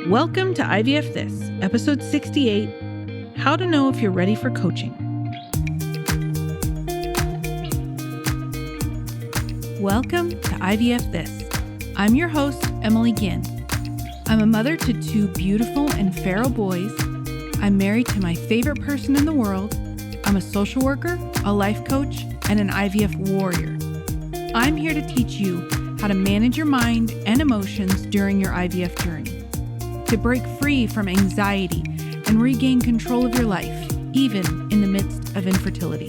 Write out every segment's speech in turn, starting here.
Welcome to IVF This, episode 68, How to Know If You're Ready for Coaching. Welcome to IVF This. I'm your host, Emily Ginn. I'm a mother to two beautiful and feral boys. I'm married to my favorite person in the world. I'm a social worker, a life coach, and an IVF warrior. I'm here to teach you how to manage your mind and emotions during your IVF journey, to break free from anxiety and regain control of your life, even in the midst of infertility.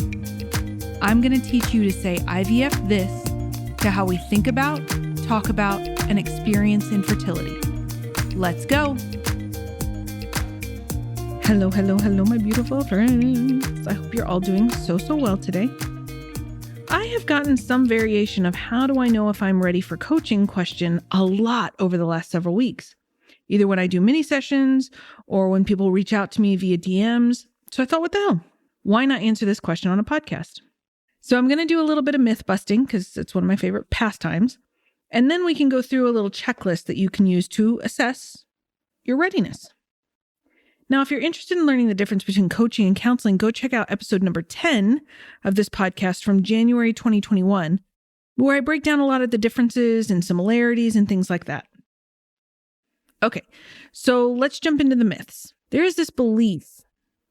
I'm going to teach you to say IVF this to how we think about, talk about, and experience infertility. Let's go. Hello, my beautiful friends. I hope you're all doing so well today. I have gotten some variation of how do I know if I'm ready for coaching question a lot over the last several weeks, either when I do mini sessions or when people reach out to me via DMs. So I thought, what the hell? Why not answer this question on a podcast? So I'm going to do a little bit of myth busting because it's one of my favorite pastimes. And then we can go through a little checklist that you can use to assess your readiness. Now, if you're interested in learning the difference between coaching and counseling, go check out episode number 10 of this podcast from January 2021, where I break down a lot of the differences and similarities and things like that. Okay, so let's jump into the myths. There is this belief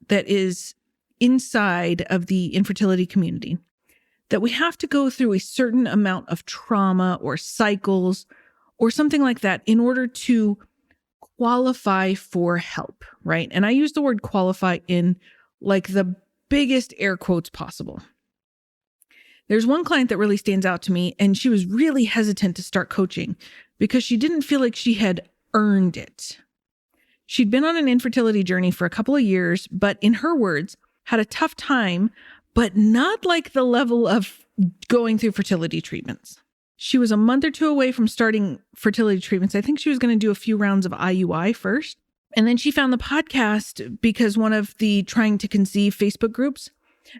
that is inside of the infertility community that we have to go through a certain amount of trauma or cycles or something like that in order to qualify for help, right? And I use the word qualify in like the biggest air quotes possible. There's one client that really stands out to me, and she was really hesitant to start coaching because she didn't feel like she had earned it. She'd been on an infertility journey for a couple of years, but in her words, had a tough time, but not like the level of going through fertility treatments. She was a month or two away from starting fertility treatments. I think she was going to do a few rounds of IUI first. And then she found the podcast because one of the Trying to Conceive Facebook groups,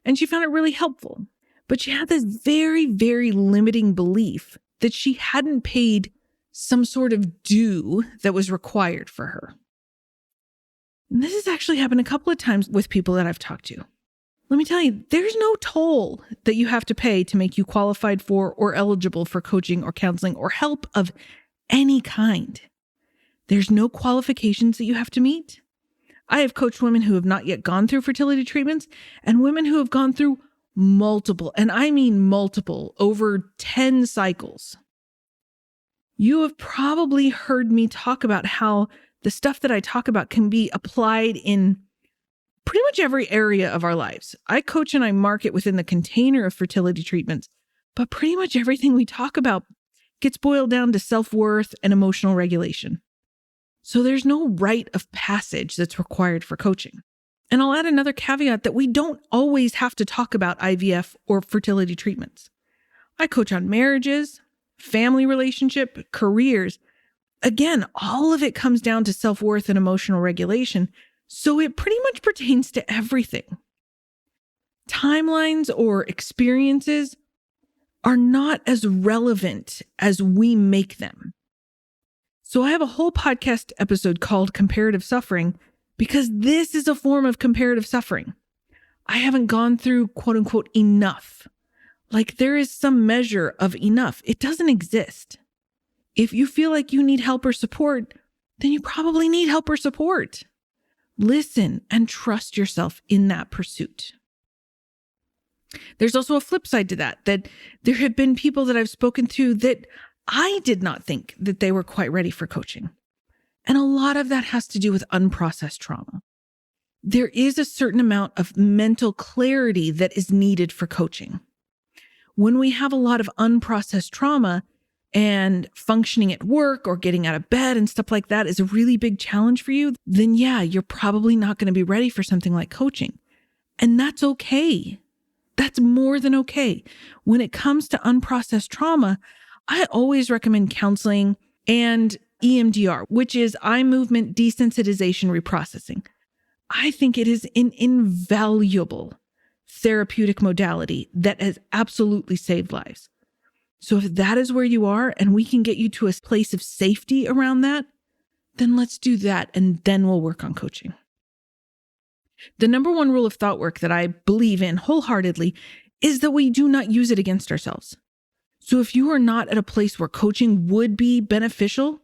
and she found it really helpful. But she had this very, very limiting belief that she hadn't paid some sort of due that was required for her. And this has actually happened a couple of times with people that I've talked to. Let me tell you, there's no toll that you have to pay to make you qualified for or eligible for coaching or counseling or help of any kind. There's no qualifications that you have to meet. I have coached women who have not yet gone through fertility treatments and women who have gone through multiple, and I mean multiple, over 10 cycles. You have probably heard me talk about how the stuff that I talk about can be applied in pretty much every area of our lives. I coach and I market within the container of fertility treatments, but pretty much everything we talk about gets boiled down to self-worth and emotional regulation. So there's no rite of passage that's required for coaching. And I'll add another caveat that we don't always have to talk about IVF or fertility treatments. I coach on marriages, family relationship, careers. Again, all of it comes down to self-worth and emotional regulation. So it pretty much pertains to everything. Timelines or experiences are not as relevant as we make them. So I have a whole podcast episode called Comparative Suffering because this is a form of comparative suffering. I haven't gone through quote unquote enough. Like there is some measure of enough. It doesn't exist. If you feel like you need help or support, then you probably need help or support. Listen and trust yourself in that pursuit. There's also a flip side to that there have been people that I've spoken to that I did not think that they were quite ready for coaching. And a lot of that has to do with unprocessed trauma. There is a certain amount of mental clarity that is needed for coaching. When we have a lot of unprocessed trauma, and functioning at work or getting out of bed and stuff like that is a really big challenge for you, then yeah, you're probably not going to be ready for something like coaching. And that's okay. That's more than okay. When it comes to unprocessed trauma, I always recommend counseling and EMDR, which is eye movement desensitization reprocessing. I think it is an invaluable therapeutic modality that has absolutely saved lives. So if that is where you are and we can get you to a place of safety around that, then let's do that and then we'll work on coaching. The number one rule of thought work that I believe in wholeheartedly is that we do not use it against ourselves. So if you are not at a place where coaching would be beneficial,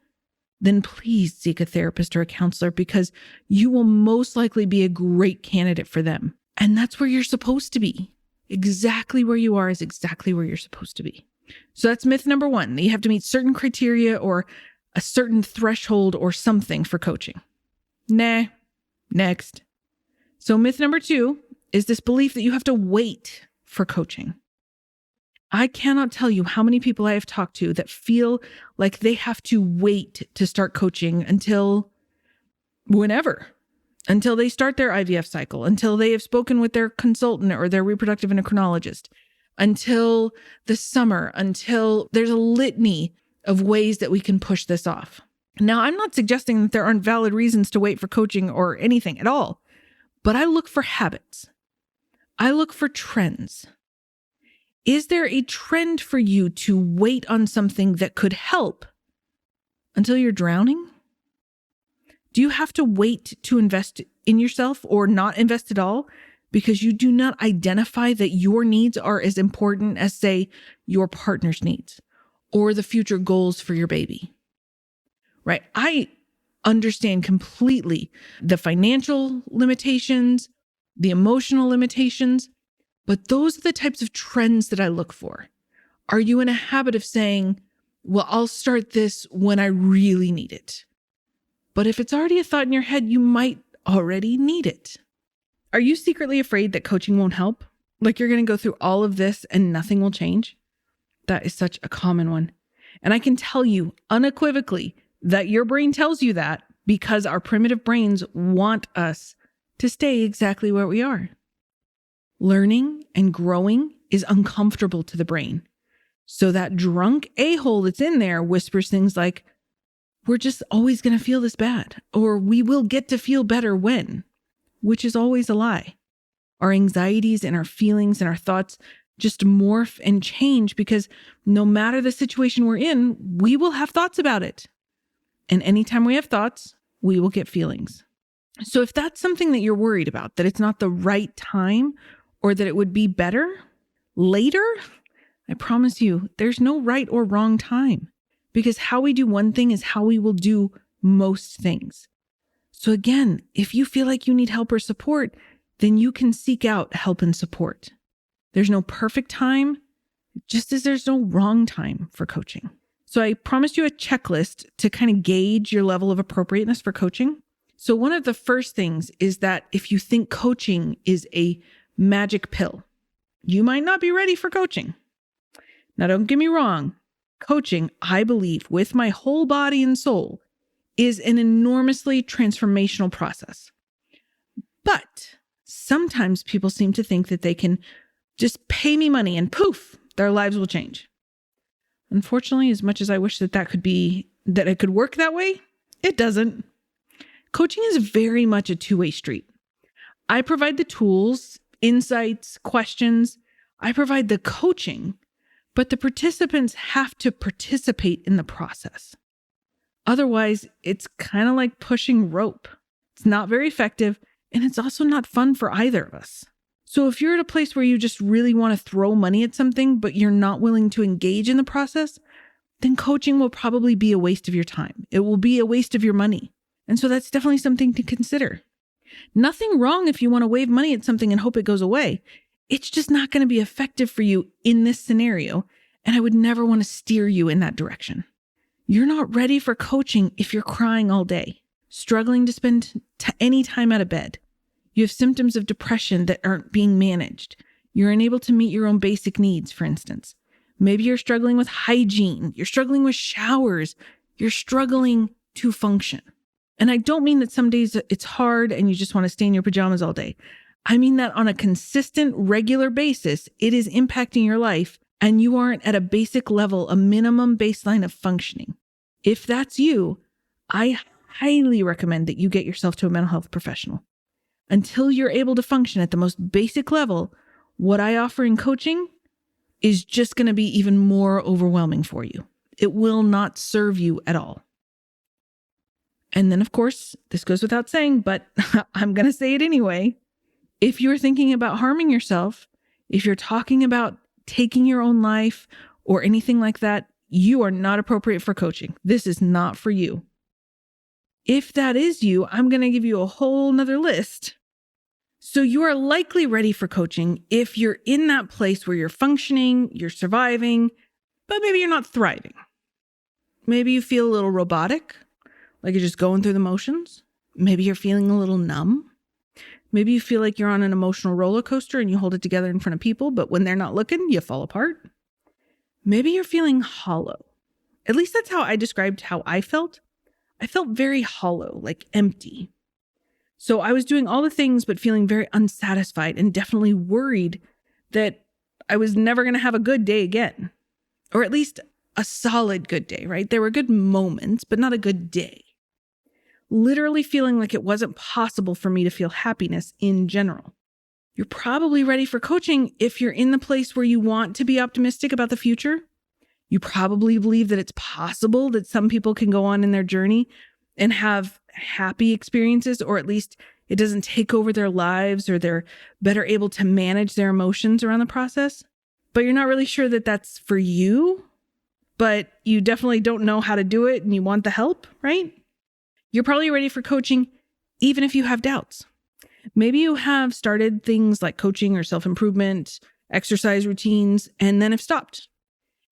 then please seek a therapist or a counselor because you will most likely be a great candidate for them. And that's where you're supposed to be. Exactly where you are is exactly where you're supposed to be. So that's myth number one, that you have to meet certain criteria or a certain threshold or something for coaching. Nah, next. So myth number two is this belief that you have to wait for coaching. I cannot tell you how many people I have talked to that feel like they have to wait to start coaching until whenever, until they start their IVF cycle, until they have spoken with their consultant or their reproductive endocrinologist, until the summer, until there's a litany of ways that we can push this off. Now, I'm not suggesting that there aren't valid reasons to wait for coaching or anything at all, but I look for habits. I look for trends. Is there a trend for you to wait on something that could help until you're drowning? Do you have to wait to invest in yourself or not invest at all because you do not identify that your needs are as important as, say, your partner's needs or the future goals for your baby? Right? I understand completely the financial limitations, the emotional limitations, but those are the types of trends that I look for. Are you in a habit of saying, well, I'll start this when I really need it? But if it's already a thought in your head, you might already need it. Are you secretly afraid that coaching won't help? Like you're going to go through all of this and nothing will change? That is such a common one. And I can tell you unequivocally that your brain tells you that because our primitive brains want us to stay exactly where we are. Learning and growing is uncomfortable to the brain. So that drunk a-hole that's in there whispers things like, we're just always going to feel this bad, or we will get to feel better when, which is always a lie. Our anxieties and our feelings and our thoughts just morph and change because no matter the situation we're in, we will have thoughts about it. And anytime we have thoughts, we will get feelings. So if that's something that you're worried about, that it's not the right time or that it would be better later, I promise you, there's no right or wrong time because how we do one thing is how we will do most things. So again, if you feel like you need help or support, then you can seek out help and support. There's no perfect time, just as there's no wrong time for coaching. So I promised you a checklist to kind of gauge your level of appropriateness for coaching. So one of the first things is that if you think coaching is a magic pill, you might not be ready for coaching. Now, don't get me wrong. Coaching, I believe, with my whole body and soul, is an enormously transformational process. But sometimes people seem to think that they can just pay me money and poof, their lives will change. Unfortunately, as much as I wish that it could work that way, it doesn't. Coaching is very much a two-way street. I provide the tools, insights, questions. I provide the coaching, but the participants have to participate in the process. Otherwise, it's kind of like pushing rope. It's not very effective, and it's also not fun for either of us. So if you're at a place where you just really want to throw money at something, but you're not willing to engage in the process, then coaching will probably be a waste of your time. It will be a waste of your money. And so that's definitely something to consider. Nothing wrong if you want to wave money at something and hope it goes away. It's just not going to be effective for you in this scenario. And I would never want to steer you in that direction. You're not ready for coaching if you're crying all day, struggling to spend any time out of bed. You have symptoms of depression that aren't being managed. You're unable to meet your own basic needs, for instance. Maybe you're struggling with hygiene. You're struggling with showers. You're struggling to function. And I don't mean that some days it's hard and you just want to stay in your pajamas all day. I mean that on a consistent, regular basis, it is impacting your life and you aren't at a basic level, a minimum baseline of functioning. If that's you, I highly recommend that you get yourself to a mental health professional. Until you're able to function at the most basic level, what I offer in coaching is just going to be even more overwhelming for you. It will not serve you at all. And then, of course, this goes without saying, but I'm going to say it anyway. If you're thinking about harming yourself, if you're talking about taking your own life or anything like that, you are not appropriate for coaching. This is not for you. If that is you, I'm going to give you a whole nother list. So you are likely ready for coaching if you're in that place where you're functioning, you're surviving, but maybe you're not thriving. Maybe you feel a little robotic, like you're just going through the motions. Maybe you're feeling a little numb. Maybe you feel like you're on an emotional roller coaster and you hold it together in front of people, but when they're not looking, you fall apart. Maybe you're feeling hollow. At least that's how I described how I felt. I felt very hollow, like empty. So I was doing all the things, but feeling very unsatisfied and definitely worried that I was never going to have a good day again, or at least a solid good day, right? There were good moments, but not a good day. Literally feeling like it wasn't possible for me to feel happiness in general. You're probably ready for coaching if you're in the place where you want to be optimistic about the future. You probably believe that it's possible that some people can go on in their journey and have happy experiences, or at least it doesn't take over their lives, or they're better able to manage their emotions around the process. But you're not really sure that that's for you, but you definitely don't know how to do it and you want the help, right? You're probably ready for coaching even if you have doubts. Maybe you have started things like coaching or self-improvement, exercise routines, and then have stopped.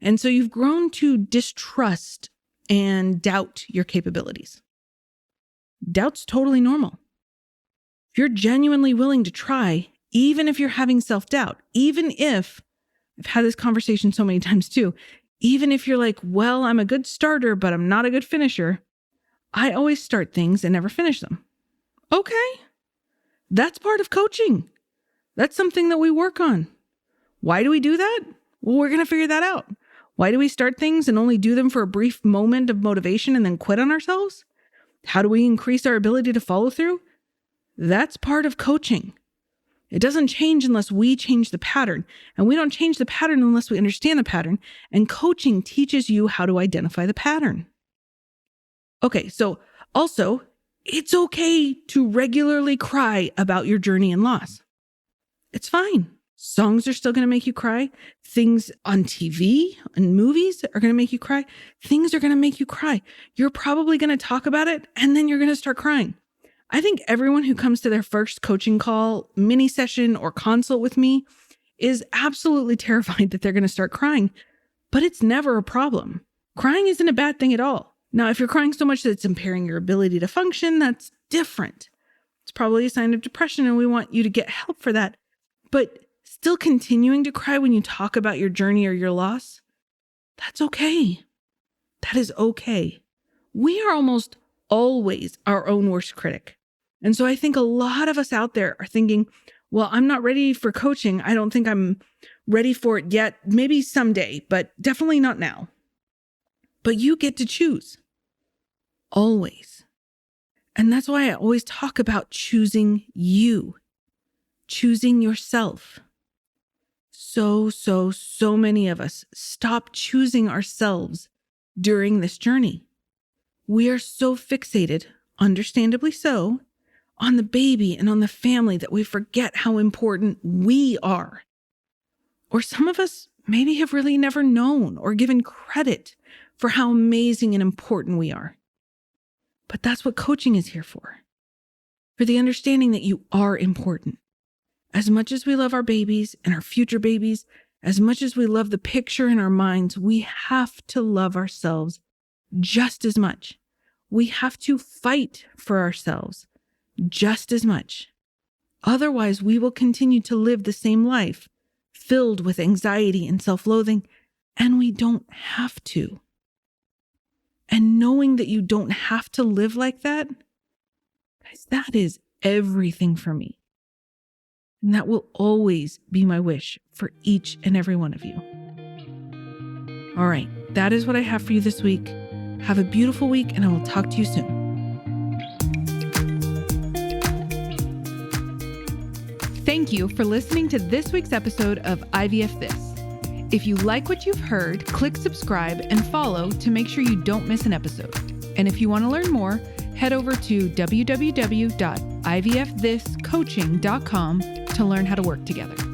And so you've grown to distrust and doubt your capabilities. Doubt's totally normal. If you're genuinely willing to try, even if you're having self-doubt, even if, I've had this conversation so many times too, even if you're like, well, I'm a good starter, but I'm not a good finisher, I always start things and never finish them. Okay. That's part of coaching. That's something that we work on. Why do we do that? Well, we're going to figure that out. Why do we start things and only do them for a brief moment of motivation and then quit on ourselves? How do we increase our ability to follow through? That's part of coaching. It doesn't change unless we change the pattern, and we don't change the pattern unless we understand the pattern, and coaching teaches you how to identify the pattern. Okay, so also, it's okay to regularly cry about your journey and loss. It's fine. Songs are still going to make you cry. Things on TV and movies are going to make you cry. Things are going to make you cry. You're probably going to talk about it, and then you're going to start crying. I think everyone who comes to their first coaching call, mini session, or consult with me is absolutely terrified that they're going to start crying, but it's never a problem. Crying isn't a bad thing at all. Now, if you're crying so much that it's impairing your ability to function, that's different. It's probably a sign of depression, and we want you to get help for that. But still continuing to cry when you talk about your journey or your loss, that's okay. That is okay. We are almost always our own worst critic. And so I think a lot of us out there are thinking, well, I'm not ready for coaching. I don't think I'm ready for it yet. Maybe someday, but definitely not now. But you get to choose. Always. And that's why I always talk about choosing you. Choosing yourself. So many of us stop choosing ourselves during this journey. We are so fixated, understandably so, on the baby and on the family that we forget how important we are. Or some of us maybe have really never known or given credit for how amazing and important we are. But that's what coaching is here for the understanding that you are important. As much as we love our babies and our future babies, as much as we love the picture in our minds, we have to love ourselves just as much. We have to fight for ourselves just as much. Otherwise, we will continue to live the same life, filled with anxiety and self-loathing, and we don't have to. And knowing that you don't have to live like that, guys, that is everything for me. And that will always be my wish for each and every one of you. All right, that is what I have for you this week. Have a beautiful week, and I will talk to you soon. Thank you for listening to this week's episode of IVF This. If you like what you've heard, click subscribe and follow to make sure you don't miss an episode. And if you want to learn more, head over to www.ivfthiscoaching.com to learn how to work together.